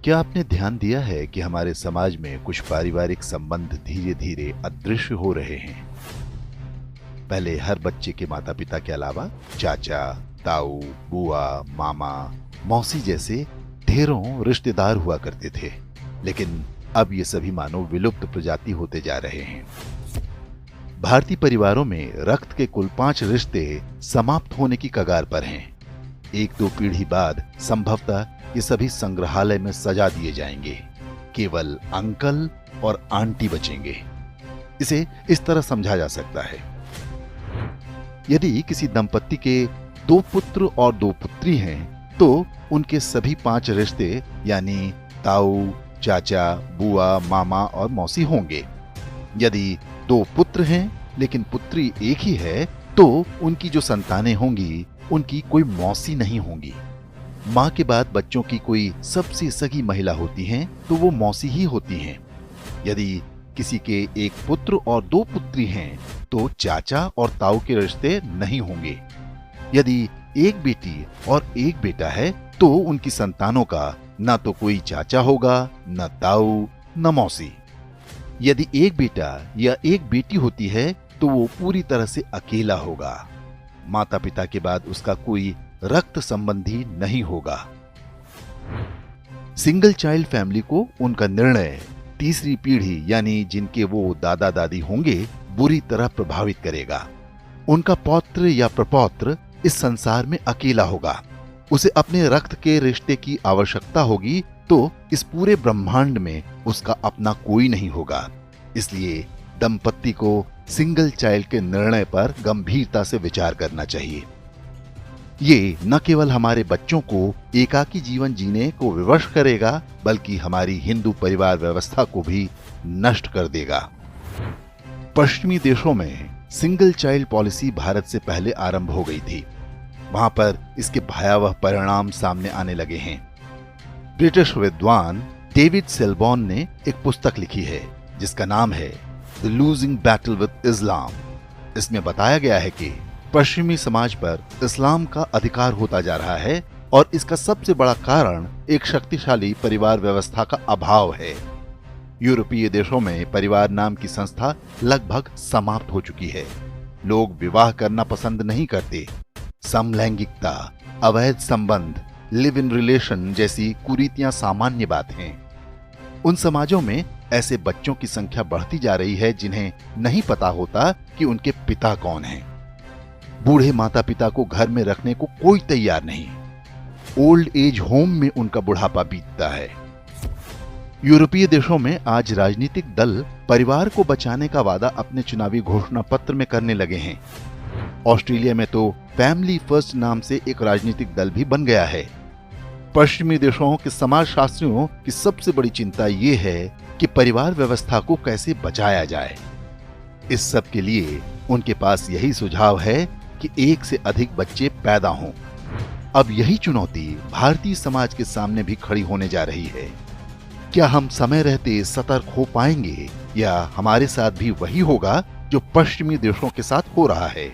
क्या आपने ध्यान दिया है कि हमारे समाज में कुछ पारिवारिक संबंध धीरे धीरे अदृश्य हो रहे हैं? पहले हर बच्चे के माता पिता के अलावा चाचा, ताऊ, बुआ, मामा, मौसी जैसे ढेरों रिश्तेदार हुआ करते थे, लेकिन अब ये सभी मानो विलुप्त प्रजाति होते जा रहे हैं। भारतीय परिवारों में रक्त के कुल 5 रिश्ते समाप्त होने की कगार पर हैं। 1-2 पीढ़ी बाद संभवतः ये सभी संग्रहालय में सजा दिए जाएंगे। केवल अंकल और आंटी बचेंगे। इसे इस तरह समझा जा सकता है, यदि किसी दंपत्ति के 2 पुत्र और 2 पुत्री हैं, तो उनके सभी 5 रिश्ते यानी ताऊ, चाचा, बुआ, मामा और मौसी होंगे। यदि 2 पुत्र हैं लेकिन पुत्री एक ही है, तो उनकी जो संतानें होंगी उनकी कोई मौसी नहीं होंगी। मां के बाद बच्चों की कोई सबसे सगी महिला होती हैं तो वो मौसी ही होती हैं। यदि किसी के 1 पुत्र और 2 पुत्री हैं तो चाचा और ताऊ के रिश्ते नहीं होंगे। यदि 1 बेटी और 1 बेटा है तो उनकी संतानों का ना तो कोई चाचा होगा, न ताऊ, न मौसी। यदि 1 बेटा या 1 बेटी होती है तो वो पूरी तरह से अकेला होगा। माता पिता के बाद उसका कोई रक्त संबंधी नहीं होगा। सिंगल चाइल्ड फैमिली को उनका निर्णय तीसरी पीढ़ी यानी जिनके वो दादा दादी होंगे बुरी तरह प्रभावित करेगा। उनका पौत्र या प्रपौत्र इस संसार में अकेला होगा। उसे अपने रक्त के रिश्ते की आवश्यकता होगी, तो इस पूरे ब्रह्मांड में उसका अपना कोई नहीं होगा। इसलिए दंपत्ति को सिंगल चाइल्ड के निर्णय पर गंभीरता से विचार करना चाहिए। ये न केवल हमारे बच्चों को एकाकी जीवन जीने को विवश करेगा, बल्कि हमारी हिंदू परिवार व्यवस्था को भी नष्ट कर देगा। पश्चिमी देशों में सिंगल चाइल्ड पॉलिसी भारत से पहले आरंभ हो गई थी। वहां पर इसके भयावह परिणाम सामने आने लगे हैं। ब्रिटिश विद्वान डेविड सेलबॉर्न ने एक पुस्तक लिखी है जिसका नाम है द लूजिंग बैटल विद इस्लाम। इसमें बताया गया है कि पश्चिमी समाज पर इस्लाम का अधिकार होता जा रहा है और इसका सबसे बड़ा कारण एक शक्तिशाली परिवार व्यवस्था का अभाव है। यूरोपीय देशों में परिवार नाम की संस्था लगभग समाप्त हो चुकी है। लोग विवाह करना पसंद नहीं करते। समलैंगिकता, अवैध संबंध, लिव इन रिलेशन जैसी कुरीतियां सामान्य बात हैं। उन समाजों में ऐसे बच्चों की संख्या बढ़ती जा रही है जिन्हें नहीं पता होता कि उनके पिता कौन हैं। बूढ़े माता पिता को घर में रखने को कोई तैयार नहीं। ओल्ड एज होम में उनका बुढ़ापा बीतता है। यूरोपीय देशों में आज राजनीतिक दल परिवार को बचाने का वादा अपने चुनावी घोषणा पत्र में करने लगे हैं। ऑस्ट्रेलिया में तो फैमिली फर्स्ट नाम से एक राजनीतिक दल भी बन गया है। पश्चिमी देशों के समाजशास्त्रियों की सबसे बड़ी चिंता ये है कि परिवार व्यवस्था को कैसे बचाया जाए। इस सब के लिए उनके पास यही सुझाव है कि 1 से अधिक बच्चे पैदा हों। अब यही चुनौती भारतीय समाज के सामने भी खड़ी होने जा रही है। क्या हम समय रहते सतर्क हो पाएंगे या हमारे साथ भी वही होगा जो पश्चिमी देशों के साथ हो रहा है?